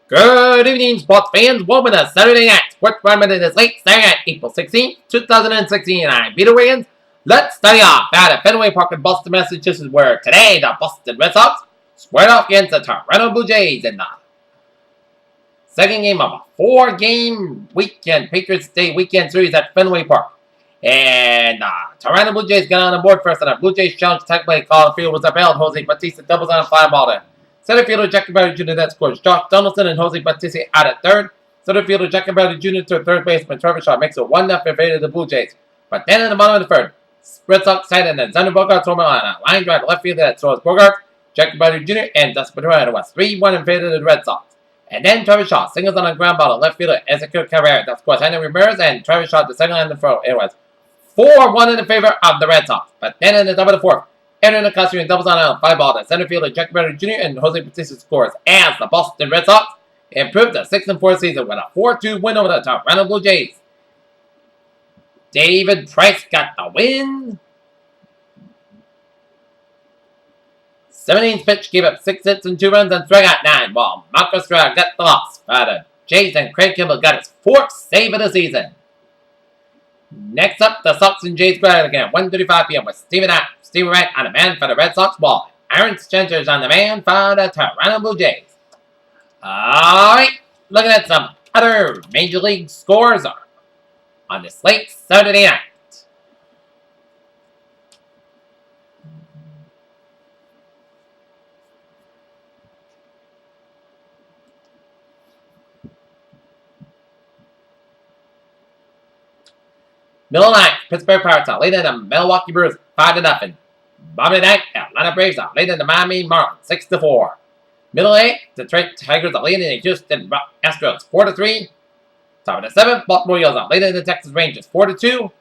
Good evening, sports fans. Welcome to Saturday Night Sports Run this late Saturday night, April 16th, 2016. I'm Peter Wiggins. Let's study off at Fenway Park in Boston, Massachusetts, where today the Boston Red Sox squared off against the Toronto Blue Jays in the second game of a four-game weekend, Patriots Day weekend series at Fenway Park. And Toronto Blue Jays got on the board first, and the Blue Jays challenge technically called field was upheld. Jose Bautista doubles on a fly ball there. Center fielder Jackie Bradley Jr. that scores. Josh Donaldson and Jose Bautista out at third. Center fielder Jackie Bradley Jr. to third baseman Trevor Shaw makes it 1-0 in favor of the Blue Jays. But then in the bottom of the third, Red Sox side and then Xander Bogaerts home run on a line drive to left field that throws Bogaerts, Jackie Bradley Jr. and Dustin Pedroia was 3-1 in favor of the Red Sox. And then Trevor Shaw singles on a ground ball to left fielder Ezequiel Carrera that scores Henry Ramirez and Trevor Shaw the second line in the throw. It was 4-1 in favor of the Red Sox. But then in the top of the fourth, Aaron Acosio doubles on a fly ball to center fielder Jackie Bradley Jr. and Jose Bautista scores as the Boston Red Sox improved the 6-4 season with a 4-2 win over the Toronto Blue Jays. David Price got the win. 17th pitch gave up 6 hits and 2 runs and struck out 9, while Marcus Stroud got the loss for the Jays, and Craig Kimbrell got his 4th save of the season. Next up, the Sox and Jays square again at 1:35 p.m. with Stephen Wright on the man for the Red Sox ball. Aaron Spencer's on the man for the Toronto Blue Jays. Alright, looking at some other Major League scores on this late Saturday night. Middle night, Pittsburgh Pirates are leading the Milwaukee Brewers 5-0. Bottom of the night, Atlanta Braves are leading the Miami Marlins 6-4. Middle eight, Detroit Tigers are leading the Houston Astros 4-3. Top of the seventh, Baltimore Orioles are leading the Texas Rangers 4-2.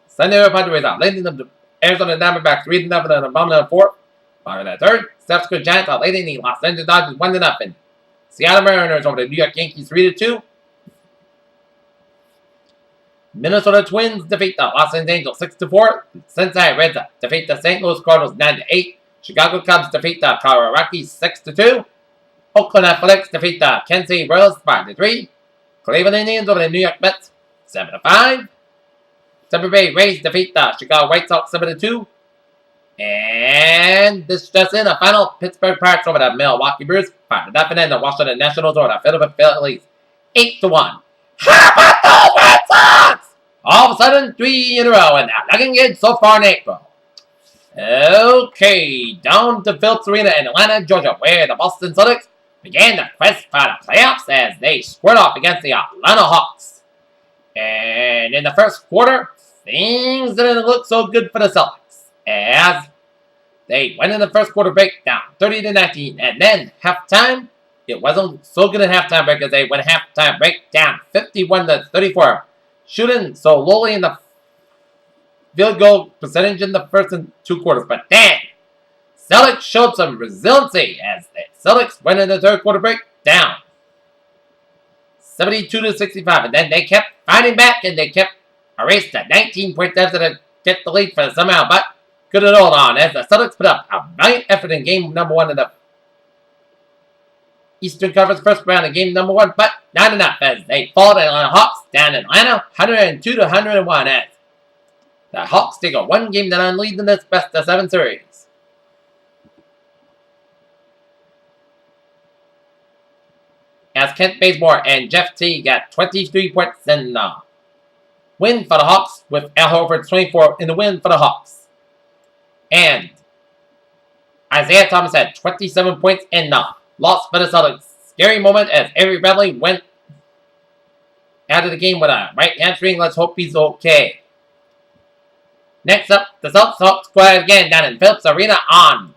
San Diego Padres are leading the Arizona Diamondbacks 3-0 in the bottom of the fourth. Bottom of the third, San Francisco Giants are leading the Los Angeles Dodgers 1-0. Seattle Mariners over the New York Yankees 3-2. Minnesota Twins defeat the Los Angeles Angels 6-4. Cincinnati Reds defeat the St. Louis Cardinals 9-8. Chicago Cubs defeat the Colorado Rockies 6-2. Oakland Athletics defeat the Kansas City Royals 5-3. Cleveland Indians over the New York Mets 7-5. Tampa Bay Rays defeat the Chicago White Sox 7-2. And this just in, the final Pittsburgh Pirates over the Milwaukee Brewers 5-0, and the Washington Nationals over the Philadelphia Phillies 8-1. How about those Red Sox? All of a sudden, 3 in a row, and they're looking good so far in April. Okay, down to Phillips Arena in Atlanta, Georgia, where the Boston Celtics began the quest for the playoffs as they squared off against the Atlanta Hawks. And in the first quarter, things didn't look so good for the Celtics, as they went in the first quarter break down 30-19, and then halftime, it wasn't so good at halftime break as they went halftime break down 51-34. Shooting so lowly in the field goal percentage in the first and 2 quarters. But then, Celtics showed some resiliency as the Celtics went in the third quarter break down 72-65. And then they kept fighting back and they kept erased a 19-point deficit to get the lead for somehow. But couldn't hold on as the Celtics put up a valiant effort in game number 1 of the Eastern Conference first round in game number 1, but not enough as they fall to the Atlanta Hawks down in Atlanta 102-101 as the Hawks take a 1-game-to-none lead in this best-of-7 series. As Kent Bazemore and Jeff T got 23 points in the win for the Hawks, with Al Horford 24 in the win for the Hawks. And Isaiah Thomas had 27 points in the loss for the Celtics. Scary moment as Avery Bradley went out of the game with a right hamstring. Let's hope he's okay. Next up, the Celtics squad again down in Phillips Arena on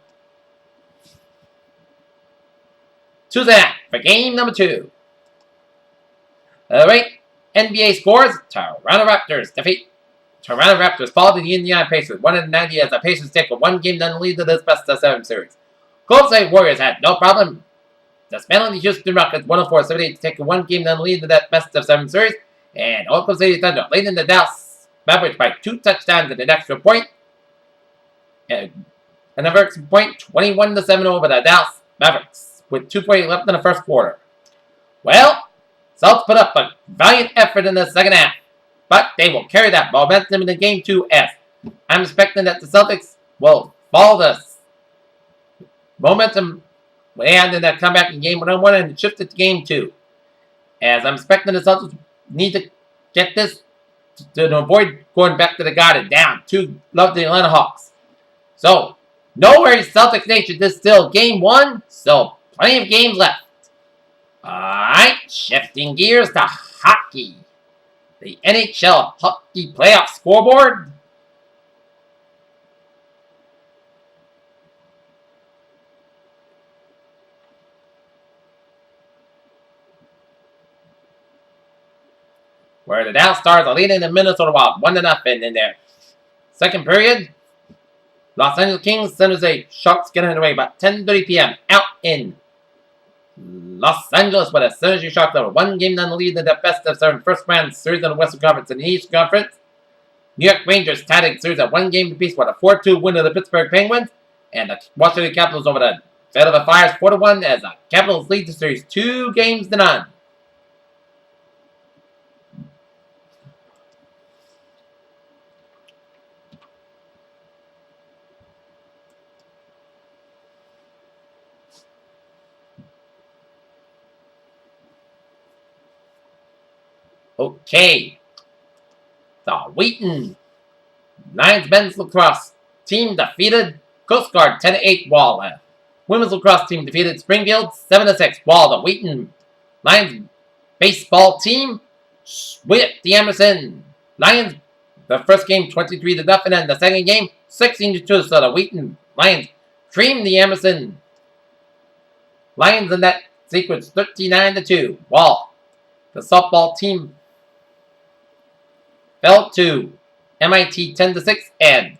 Tuesday night for game number 2. Alright, NBA scores. Toronto Raptors fall to the Indiana Pacers 190 as the Pacers take a 1-game-to-none lead to this best-of-7 series. Golden State Warriors had no problem dismantling the Houston Rockets 104-78 to take a 1-game-to-none lead to that best-of-7 series. And Oklahoma City Thunder leading the Dallas Mavericks by 2 touchdowns and an extra point. And another extra point, 21-7 over the Dallas Mavericks. with 2:40 left in the first quarter. Well, Celtics put up a valiant effort in the second half, but they will carry that momentum into Game 2 as I'm expecting that the Celtics will follow this momentum they had in that comeback in Game 1 and shift it to Game 2. As I'm expecting the Celtics need to get this to avoid going back to the Garden down 2 love the Atlanta Hawks. So, no worries, Celtics Nation. This is still Game 1, so plenty of games left. Alright, shifting gears to hockey. The NHL Hockey Playoff Scoreboard. Where the Dallas Stars are leading the Minnesota Wild 1-0 in their second period. Los Angeles Kings, San Jose Sharks getting away about 10:30 p.m. out in Los Angeles with a San Jose Sharks over 1 game down the lead in the best of 7 first round series in the Western Conference and the Eastern Conference. New York Rangers tied the series at 1 game apiece with a 4-2 win of the Pittsburgh Penguins. And the Washington Capitals over the Philadelphia Flyers 4-1 as the Capitals lead the series 2-0. Okay. The Wheaton Lions men's lacrosse team defeated Coast Guard 10-8 while the women's lacrosse team defeated Springfield 7-6 while the Wheaton Lions baseball team swept the Emerson Lions the first game 23-0 and the second game 16-2. So the Wheaton Lions creamed the Emerson Lions in that sequence 39-2 while the softball team fell to MIT 10-6 and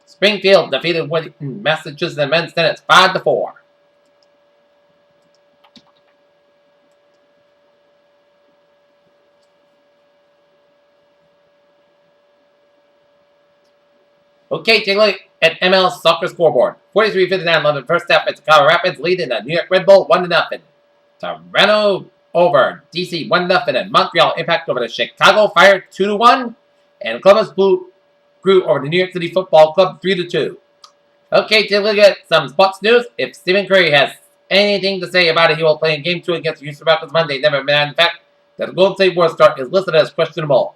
Springfield defeated Massachusetts and men's tennis 5-4. Okay, take a look at MLS Soccer Scoreboard. 43-59 London first half. It's Colorado Rapids leading the New York Red Bull 1-0. Toronto over DC 1-0 and Montreal Impact over the Chicago Fire 2-1 and Columbus Blue grew over the New York City Football Club 3-2. Okay, take a look at some sports news. If Stephen Curry has anything to say about it, he will play in Game 2 against the Houston Rockets Monday. Never mind the fact that the Golden State Warriors start is listed as questionable.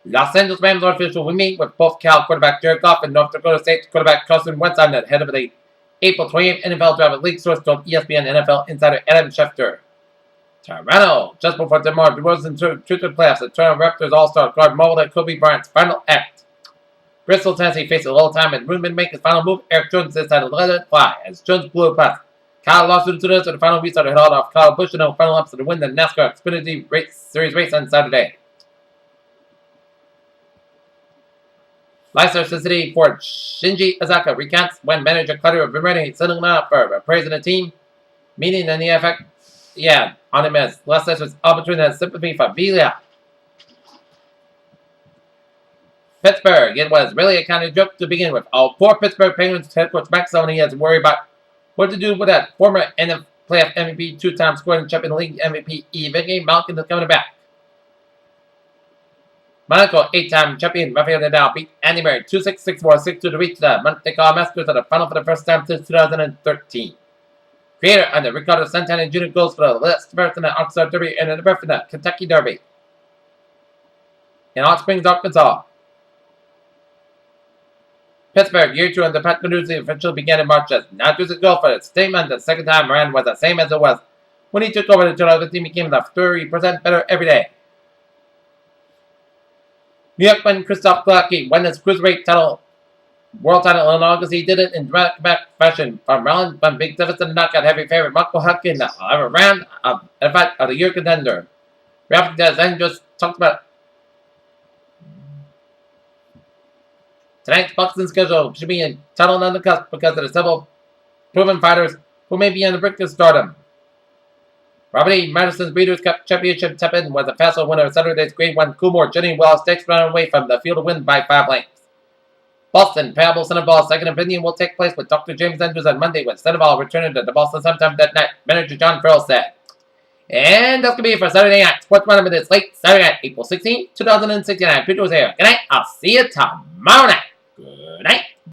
Los Angeles Rams official will meet with both Cal quarterback Jared Goff and North Dakota State quarterback Carson Wentz on the head of the April 28th NFL Draft. League source told ESPN NFL insider Adam Schefter. Toronto, just before DeMar DeRozan to the playoffs, the Toronto Raptors All-Star guard molded Kobe Bryant's final act. Bristol, Tennessee faced a little time and Ruben make his final move. Eric Jones decided to let it fly as Jones blew a pass. Kyle lost to the final restart held off Kyle Busch in the final upset to win the NASCAR Xfinity Series race on Saturday. Leicester City for Shinji Azaka recounts when manager Claudio Vimerti sitting out for praising the team, meaning in the effect, on him as Leicester's arbitrary and sympathy for Villa. Pittsburgh, it was really a kind of joke to begin with. Our poor Pittsburgh Penguins head coach Max Sony has to worry about what to do with that former NFL playoff MVP, 2-time scoring champion league MVP, Evgeny Malkin is coming back. Monaco 8-time champion Rafael Nadal beat Andy Murray 2-6, 6-4, 6-2 to reach the Monte Carlo Masters at the final for the first time since 2013. Creator under Ricardo Santana Jr. goes for the last first in the Oxford Derby and the birth in the Kentucky Derby. In Hot Springs, Arkansas. Pittsburgh, year 2 under Pat Narduzzi officially began in March as Narduzzi's goal for the statement the second time around was the same as it was when he took over the 2015 became the 30% better every day. New Yorkman Christoph Clarke won his cruiserweight world title in August. He did it in dramatic fashion from round from big deficit and knockout heavy favorite Marco Huck in the 11th round of the year contender. Ralph Deszen just talked about tonight's boxing schedule should be a title on the cusp because of the several proven fighters who may be on the brink of stardom. Robert E. Madison's Breeders' Cup Championship tip-in was a fast winner of Saturday's Grade 1 Coolmore Jenny Wells takes round away from the field to win by 5 lengths. Boston, Payable Sandoval, second opinion will take place with Dr. James Andrews on Monday, with Sandoval returning to the Boston sometime that night, manager John Farrell said. And that's going to be it for Saturday Night Sports Roundup this late Saturday night, April 16, 2016. I'm Peter was here. Good night. I'll see you tomorrow night. Good night.